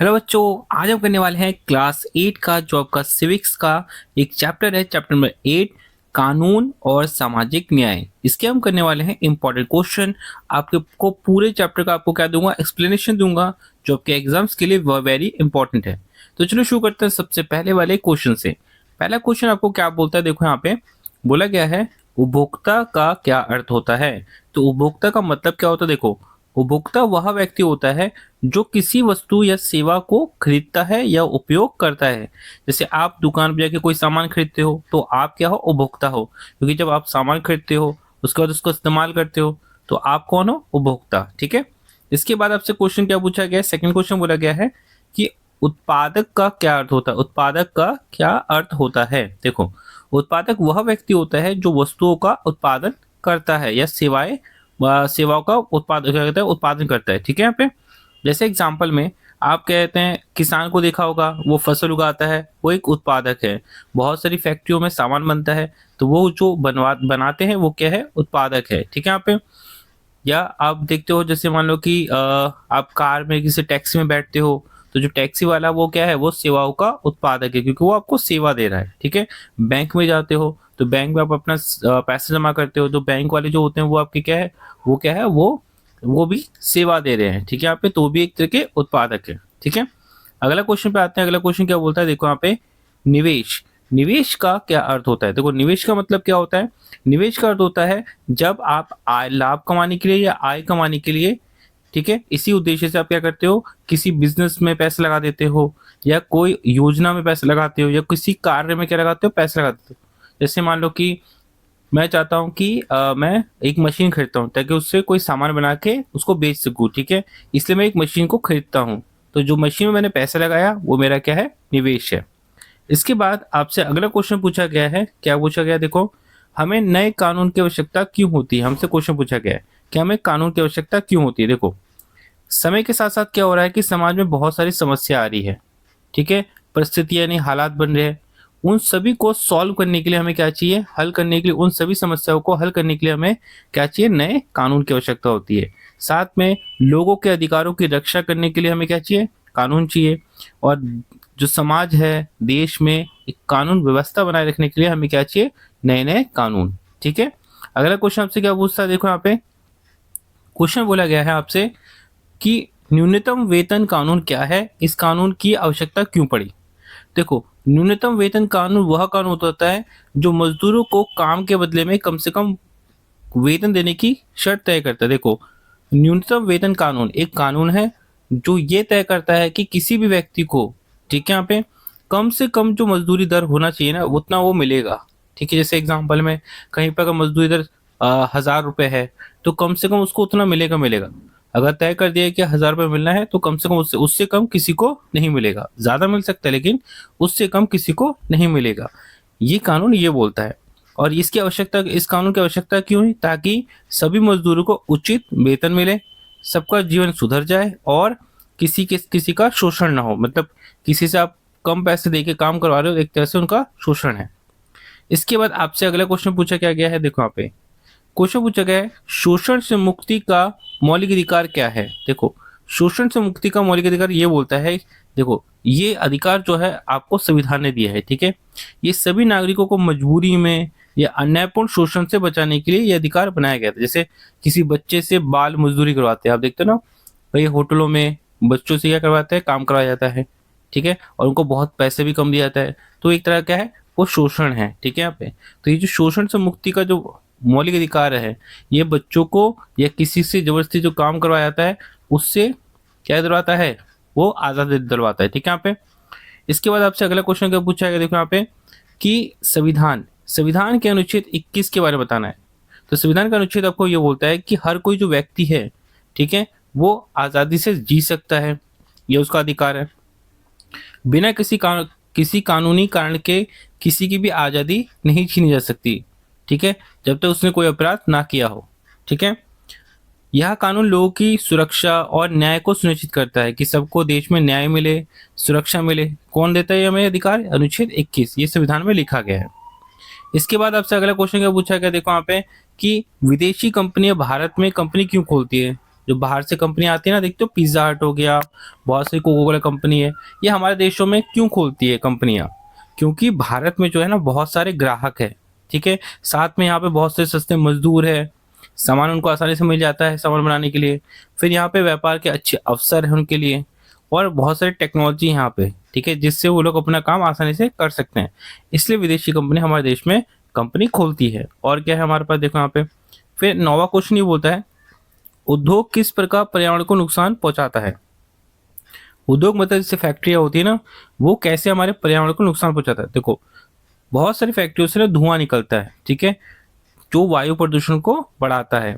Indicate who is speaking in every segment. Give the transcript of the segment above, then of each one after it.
Speaker 1: Hello बच्चों। आज हम करने वाले हैं क्लास 8 का जो आपका सिविक्स का एक चैप्टर है, चैप्टर नंबर 8, कानून और सामाजिक न्याय। इसके हम करने वाले हैं इंपॉर्टेंट क्वेश्चन। आपके को पूरे चैप्टर का आपको क्या दूंगा, एक्सप्लेनेशन दूंगा, जो आपके एग्जाम्स के लिए वह वेरी इंपॉर्टेंट है। तो चलो शुरू करते हैं सबसे पहले वाले क्वेश्चन से। पहला क्वेश्चन आपको क्या बोलता है, देखो यहाँ पे बोला गया है उपभोक्ता का क्या अर्थ होता है। तो उपभोक्ता का मतलब क्या होता है, देखो उपभोक्ता वह व्यक्ति होता है जो किसी वस्तु या सेवा को खरीदता है या उपयोग करता है। जैसे आप दुकान पर जाके कोई सामान खरीदते हो तो आप क्या हो, उपभोक्ता हो, क्योंकि जब आप सामान खरीदते हो उसके बाद उसको इस्तेमाल करते हो तो आप कौन हो, उपभोक्ता। ठीक है। इसके बाद आपसे क्वेश्चन क्या पूछा गया है, सेकंड क्वेश्चन बोला गया है कि उत्पादक का क्या अर्थ होता है। उत्पादक का क्या अर्थ होता है, देखो उत्पादक वह व्यक्ति होता है जो वस्तुओं का उत्पादन करता है या सेवाओं का उत्पादन क्या कहते हैं, उत्पादन करता है। ठीक है। यहाँ पे जैसे एग्जाम्पल में आप कहते हैं किसान को देखा होगा, वो फसल उगाता है, वो एक उत्पादक है। बहुत सारी फैक्ट्रियों में सामान बनता है तो वो जो बनाते हैं वो क्या है, उत्पादक है। ठीक है। यहाँ पे या आप देखते हो जैसे मान लो कि आप कार में किसी टैक्सी में बैठते हो तो जो टैक्सी वाला वो क्या है, वो सेवाओं का उत्पादक है, क्योंकि वो आपको सेवा दे रहा है। ठीक है। बैंक में जाते हो तो बैंक में आप अपना पैसे जमा करते हो, तो बैंक वाले जो होते हैं वो आपके क्या है, वो भी सेवा दे रहे हैं। ठीक है। यहाँ पे तो भी एक तरह के उत्पादक है। ठीक है। अगला क्वेश्चन पे आते हैं। अगला क्वेश्चन क्या बोलता है, देखो यहाँ पे निवेश। निवेश का क्या अर्थ होता है, देखो निवेश का मतलब क्या होता है। निवेश का अर्थ होता है जब आप आय लाभ कमाने के लिए या आय कमाने के लिए, ठीक है, इसी उद्देश्य से आप क्या करते हो, किसी बिजनेस में पैसे लगा देते हो या कोई योजना में पैसे लगाते हो या किसी कार्य में क्या लगाते हो, पैसे लगाते हो। जैसे मान लो कि मैं चाहता हूँ कि मैं एक मशीन खरीदता हूँ ताकि उससे कोई सामान बना के उसको बेच सकूँ। ठीक है। इसलिए मैं एक मशीन को खरीदता हूँ, तो जो मशीन में मैंने पैसा लगाया वो मेरा क्या है, निवेश है। इसके बाद आपसे अगला क्वेश्चन पूछा गया है, क्या पूछा गया, देखो हमें नए कानून की आवश्यकता क्यों होती है। हमसे क्वेश्चन पूछा गया है कि हमें कानून की आवश्यकता क्यों होती है। देखो समय के साथ साथ क्या हो रहा है कि समाज में बहुत सारी समस्या आ रही है। ठीक है। परिस्थितियां यानी हालात बन रहे हैं, उन सभी को सॉल्व करने के लिए हमें क्या चाहिए, हल करने के लिए, उन सभी समस्याओं को हल करने के लिए हमें क्या चाहिए, नए कानून की आवश्यकता होती है। साथ में लोगों के अधिकारों की रक्षा करने के लिए हमें क्या चाहिए, कानून चाहिए। और जो समाज है, देश में एक कानून व्यवस्था बनाए रखने के लिए हमें क्या चाहिए, नए नए कानून। ठीक है। अगला क्वेश्चन आपसे क्या पूछता है, देखो यहाँ पे क्वेश्चन बोला गया है आपसे कि न्यूनतम वेतन कानून क्या है, इस कानून की आवश्यकता क्यों पड़ी। देखो न्यूनतम वेतन कानून वह कानून होता है जो मजदूरों को काम के बदले में कम से कम वेतन देने की शर्त तय करता है। देखो न्यूनतम वेतन कानून एक कानून है जो ये तय करता है कि किसी भी व्यक्ति को, ठीक है, यहाँ पे कम से कम जो मजदूरी दर होना चाहिए ना उतना वो मिलेगा। ठीक है। जैसे एग्जाम्पल में कहीं पर अगर मजदूरी दर 1,000 रुपये है तो कम से कम उसको उतना मिलेगा। अगर तय कर दिया कि 1,000 रुपये मिलना है तो कम से कम उससे उससे कम किसी को नहीं मिलेगा। ज्यादा मिल सकता है लेकिन उससे कम किसी को नहीं मिलेगा। ये कानून ये बोलता है। और इसकी आवश्यकता, इस कानून की आवश्यकता क्यों है, ताकि सभी मजदूरों को उचित वेतन मिले, सबका जीवन सुधर जाए और किसी का शोषण ना हो। मतलब किसी से आप कम पैसे देके काम करवा रहे हो, एक तरह से उनका शोषण है। इसके बाद आपसे अगला क्वेश्चन पूछा क्या गया है, देखो यहाँ पे क्वेश्चन पूछा गया है शोषण से मुक्ति का मौलिक अधिकार क्या है। देखो शोषण से मुक्ति का मौलिक अधिकार ये बोलता है, देखो ये अधिकार जो है आपको संविधान ने दिया है। ठीक है। ये सभी नागरिकों को मजबूरी में या अन्यायपूर्ण शोषण से बचाने के लिए ये अधिकार बनाया गया था। जैसे किसी बच्चे से बाल मजदूरी करवाते हैं, आप देखते हो ना, कई होटलों में बच्चों से क्या करवाते हैं, काम करवाया जाता है। ठीक है। और उनको बहुत पैसे भी कम दिया जाता है, तो एक तरह क्या है, वो शोषण है। ठीक है। यहाँ पे तो ये जो शोषण से मुक्ति का जो मौलिक अधिकार है, ये बच्चों को या किसी से जबरदस्ती जो काम करवाया जाता है उससे क्या दिलवाता है, वो आजादी दिलवाता है। ठीक है। यहाँ पे इसके बाद आपसे अगला क्वेश्चन क्या पूछा गया, देखो यहाँ पे कि संविधान संविधान के अनुच्छेद 21 के बारे में बताना है। तो संविधान का अनुच्छेद आपको ये बोलता है कि हर कोई जो व्यक्ति है, ठीक है, वो आजादी से जी सकता है, ये उसका अधिकार है। बिना किसी कानूनी कारण के किसी की भी आज़ादी नहीं छीनी जा सकती। ठीक है। जब तक उसने कोई अपराध ना किया हो। ठीक है। यह कानून लोगों की सुरक्षा और न्याय को सुनिश्चित करता है कि सबको देश में न्याय मिले, सुरक्षा मिले। कौन देता है हमें अधिकार, अनुच्छेद 21, ये संविधान में लिखा गया है। इसके बाद आपसे अगला क्वेश्चन क्या पूछा गया, देखो यहाँ पे कि विदेशी कंपनियां भारत में कंपनी क्यों खोलती है। जो बाहर से कंपनी आती है ना, देखते हो पिज्ज़ा हट हो गया, बहुत सी कोका कोला कंपनी है, ये हमारे देशों में क्यों खोलती है कंपनियाँ? क्योंकि भारत में जो है ना बहुत सारे ग्राहक है, ठीक है, साथ में यहाँ पे बहुत से सस्ते मजदूर है, सामान उनको आसानी से मिल जाता है सामान बनाने के लिए, फिर यहाँ पे व्यापार के अच्छे अवसर हैं उनके लिए, और बहुत सारी टेक्नोलॉजी यहाँ पे, ठीक है, जिससे वो लोग अपना काम आसानी से कर सकते हैं। इसलिए विदेशी कंपनी हमारे देश में कंपनी खोलती है। और क्या है हमारे पास, देखो यहाँ पे फिर नौवा क्वेश्चन ये बोलता है, उद्योग किस प्रकार पर्यावरण को नुकसान पहुंचाता है? उद्योग मतलब जैसे फैक्ट्रियाँ होती है ना, वो कैसे हमारे पर्यावरण को नुकसान पहुंचाता है? देखो, बहुत सारी फैक्ट्रियों से ना धुआं निकलता है, ठीक है, जो वायु प्रदूषण को बढ़ाता है।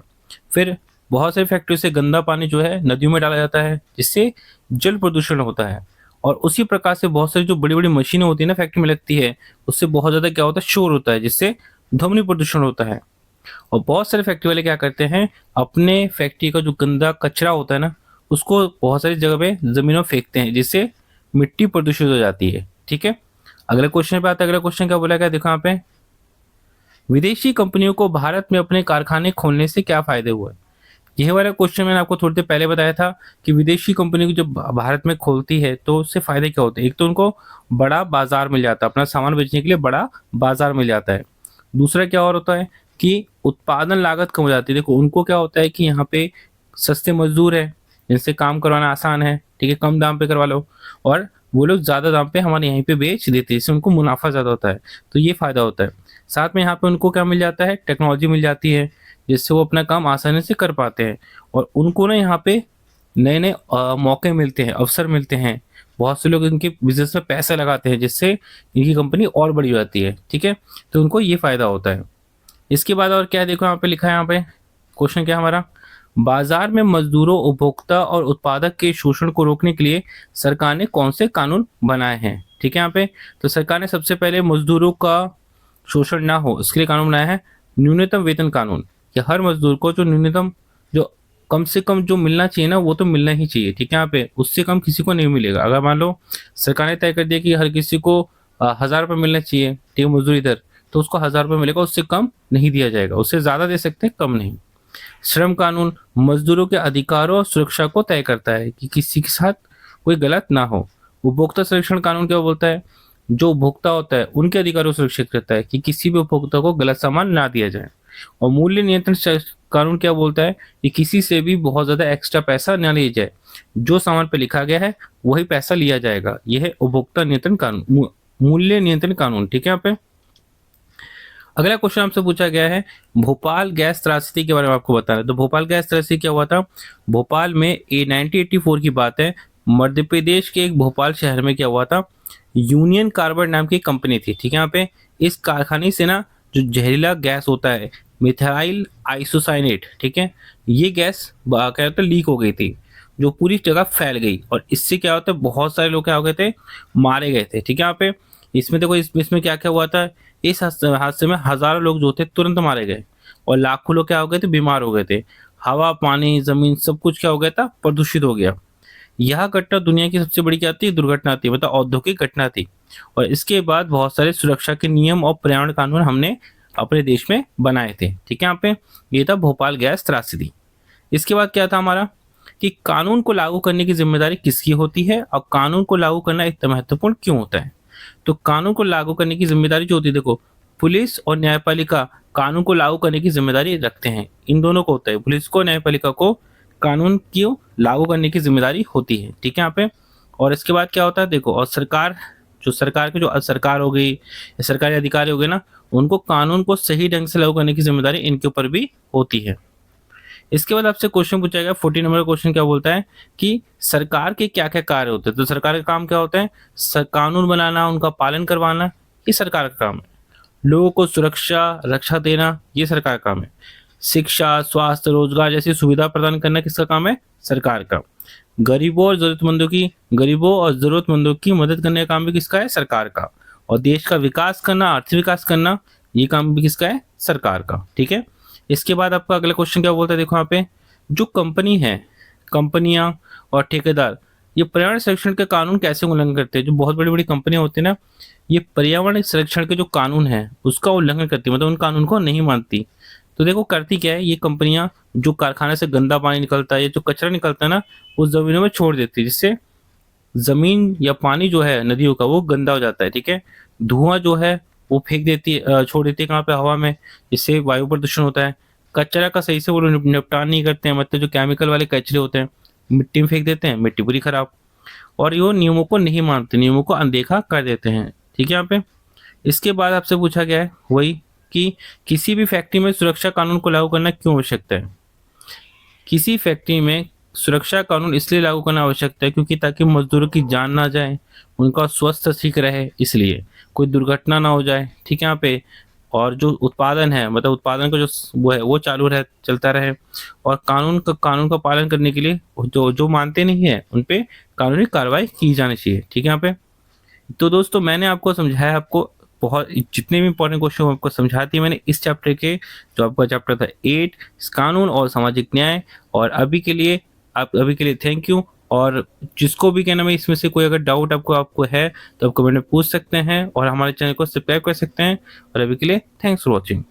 Speaker 1: फिर बहुत सारी फैक्ट्रियों से गंदा पानी जो है नदियों में डाला जाता है, जिससे जल प्रदूषण होता है। और उसी प्रकार से बहुत सारी जो बड़ी बड़ी मशीनें होती है ना फैक्ट्री में लगती है, उससे बहुत ज़्यादा क्या होता है, शोर होता है, जिससे ध्वनि प्रदूषण होता है। और बहुत सारे फैक्ट्री वाले क्या करते हैं, अपने फैक्ट्री का जो गंदा कचरा होता है ना, उसको बहुत सारी जगह पे जमीनों में फेंकते हैं, जिससे मिट्टी प्रदूषित हो जाती है, ठीक है। अगले क्वेश्चन पे आता है। अगला क्वेश्चन क्या बोला गया, देखो यहाँ पे, विदेशी कंपनियों को भारत में अपने कारखाने खोलने से क्या फायदे हुए? यह वाला क्वेश्चन मैंने आपको थोड़ी देर पहले बताया था कि विदेशी कंपनी को जब भारत में खोलती है तो उससे फायदे क्या होते हैं। एक तो उनको बड़ा बाजार मिल जाता है, अपना सामान बेचने के लिए बड़ा बाजार मिल जाता है। दूसरा क्या और होता है कि उत्पादन लागत कम हो जाती है। देखो, उनको क्या होता है कि यहाँ पे सस्ते मजदूर है, जिनसे काम करवाना आसान है, ठीक है, कम दाम पे करवा लो, और वो लोग ज़्यादा दाम पे हमारे यहीं पे बेच देते हैं, इससे उनको मुनाफा ज़्यादा होता है, तो ये फ़ायदा होता है। साथ में यहाँ पे उनको क्या मिल जाता है, टेक्नोलॉजी मिल जाती है, जिससे वो अपना काम आसानी से कर पाते हैं। और उनको ना यहाँ पे नए नए मौके मिलते हैं, अवसर मिलते हैं, बहुत से लोग इनके बिजनेस में पैसा लगाते हैं, जिससे इनकी कंपनी और बड़ी हो जाती है, ठीक है, तो उनको ये फ़ायदा होता है। इसके बाद और क्या है, देखो यहाँ पे लिखा है, यहाँ पे क्वेश्चन क्या है हमारा, बाजार में मजदूरों, उपभोक्ता और उत्पादक के शोषण को रोकने के लिए सरकार ने कौन से कानून बनाए हैं? ठीक है, यहाँ पे तो सरकार ने सबसे पहले मजदूरों का शोषण ना हो इसके लिए कानून बनाया है न्यूनतम वेतन कानून, कि हर मजदूर को जो न्यूनतम, जो कम से कम जो मिलना चाहिए ना, वो तो मिलना ही चाहिए, ठीक है, यहाँ पे उससे कम किसी को नहीं मिलेगा। अगर मान लो सरकार ने तय कर दिया कि हर किसी को 1000 रुपये मिलना चाहिए, ठीक है, मजदूरी दर, तो उसको 1000 रुपये मिलेगा, उससे कम नहीं दिया जाएगा, उससे ज़्यादा दे सकते हैं, कम नहीं। श्रम कानून मजदूरों के अधिकारों और सुरक्षा को तय करता है कि किसी के साथ कोई गलत ना हो। उपभोक्ता संरक्षण कानून क्या बोलता है, जो उपभोक्ता होता है उनके अधिकारों को सुरक्षित करता है कि किसी भी उपभोक्ता को गलत सामान ना दिया जाए। और मूल्य नियंत्रण कानून क्या बोलता है कि किसी से भी बहुत ज़्यादा एक्स्ट्रा पैसा ना लिया जाए, जो सामान पे लिखा गया है वही पैसा लिया जाएगा। यह है उपभोक्ता नियंत्रण कानून, मूल्य नियंत्रण कानून, ठीक है। यहाँ पे अगला क्वेश्चन आपसे पूछा गया है, भोपाल गैस त्रासदी के बारे में आपको बताना है। तो भोपाल गैस त्रासदी क्या हुआ था, भोपाल में 1984 की बात है, मध्य प्रदेश के एक भोपाल शहर में क्या हुआ था, यूनियन कार्बाइड नाम की कंपनी थी, ठीक है। यहाँ पे इस कारखाने से ना जो जहरीला गैस होता है मिथाइल आइसोसाइनेट, ठीक है, ये गैस क्या होता है लीक हो गई थी, जो पूरी जगह फैल गई, और इससे क्या होता है बहुत सारे लोग क्या हो गए थे, मारे गए थे, ठीक है। यहाँ पे इसमें देखो, इसमें क्या क्या हुआ था, इस हादसे में हजारों लोग जो थे तुरंत मारे गए, और लाखों लोग क्या हो गए थे, बीमार हो गए थे। हवा, पानी, जमीन सब कुछ क्या हो गया था, प्रदूषित हो गया। यह घटना दुनिया की सबसे बड़ी क्या थी, दुर्घटना थी, मतलब औद्योगिक घटना थी। और इसके बाद बहुत सारे सुरक्षा के नियम और पर्यावरण कानून हमने अपने देश में बनाए थे, ठीक है। यहाँ पे ये था भोपाल गैस त्रासदी। इसके बाद क्या था हमारा कि कानून को लागू करने की जिम्मेदारी किसकी होती है, और कानून को लागू करना इतना महत्वपूर्ण क्यों होता है? तो कानून को लागू करने की जिम्मेदारी जो होती है, देखो, पुलिस और न्यायपालिका कानून को लागू करने की जिम्मेदारी रखते हैं, इन दोनों को होता है, पुलिस को, न्यायपालिका को कानून को लागू करने की जिम्मेदारी होती है, ठीक है यहाँ पे। और इसके बाद क्या होता है, देखो, और सरकार, जो सरकार के जो सरकार हो गई, सरकारी अधिकारी हो गए ना, उनको कानून को सही ढंग से लागू करने की जिम्मेदारी इनके ऊपर भी होती है। इसके बाद आपसे क्वेश्चन पूछा गया 40 नंबर क्वेश्चन क्या बोलता है कि सरकार के क्या क्या कार्य होते हैं। तो सरकार का काम क्या होता है, कानून बनाना, उनका पालन करवाना, ये सरकार का काम है। लोगों को सुरक्षा, रक्षा देना, ये सरकार का काम है। शिक्षा, स्वास्थ्य, रोजगार जैसी सुविधा प्रदान करना किसका काम है, सरकार का। गरीबों और जरूरतमंदों की मदद करने का काम भी किसका है, सरकार का। और देश का विकास करना, आर्थिक विकास करना, ये काम भी किसका है, सरकार का, ठीक है। इसके बाद आपका अगला क्वेश्चन क्या बोलता है, देखो यहाँ पे, जो कंपनी है, कंपनियां और ठेकेदार ये पर्यावरण संरक्षण के कानून कैसे उल्लंघन करते हैं? जो बहुत बड़ी बड़ी कंपनियां होती है ना, ये पर्यावरण संरक्षण के जो कानून है उसका उल्लंघन करती है, मतलब उन कानून को नहीं मानती। तो देखो करती क्या है, ये कंपनियां जो कारखाने से गंदा पानी निकलता है या जो कचरा निकलता है ना, उस जमीनों में छोड़ देती है, जिससे जमीन या पानी जो है नदियों का वो गंदा हो जाता है। ठीक है, धुआं जो है वो फेंक देती है, छोड़ देती है कहाँ पे, हवा में, जिससे वायु प्रदूषण होता है। कचरा का सही से वो लोग निपटान नहीं करते हैं, मतलब जो केमिकल वाले कचरे होते हैं मिट्टी में फेंक देते हैं, मिट्टी पूरी खराब। और ये नियमों को नहीं मानते, नियमों को अनदेखा कर देते हैं। ठीक है यहाँ पे। इसके बाद आपसे पूछा गया है वही कि किसी भी फैक्ट्री में सुरक्षा कानून को लागू करना क्यों आवश्यक है। किसी फैक्ट्री में सुरक्षा कानून इसलिए लागू करना आवश्यक है क्योंकि ताकि मजदूरों की जान ना जाए, उनका स्वास्थ्य ठीक रहे, इसलिए कोई दुर्घटना ना हो जाए। ठीक है यहाँ पे। और जो उत्पादन है, मतलब उत्पादन का जो वो है वो चालू रहे, चलता रहे। और कानून का पालन करने के लिए जो जो मानते नहीं है उन पे कानूनी कार्रवाई की जानी चाहिए। ठीक है यहाँ पे। तो दोस्तों मैंने आपको समझाया, आपको बहुत जितने भी इंपॉर्टेंट क्वेश्चन आपको समझा दिए मैंने इस चैप्टर के, जो आपका चैप्टर था 8 कानून और सामाजिक न्याय। और अभी के लिए थैंक यू। और जिसको भी कहना, मैं इसमें से कोई अगर डाउट आपको है तो आप कमेंट में पूछ सकते हैं और हमारे चैनल को सब्सक्राइब कर सकते हैं। और अभी के लिए थैंक्स फॉर वॉचिंग।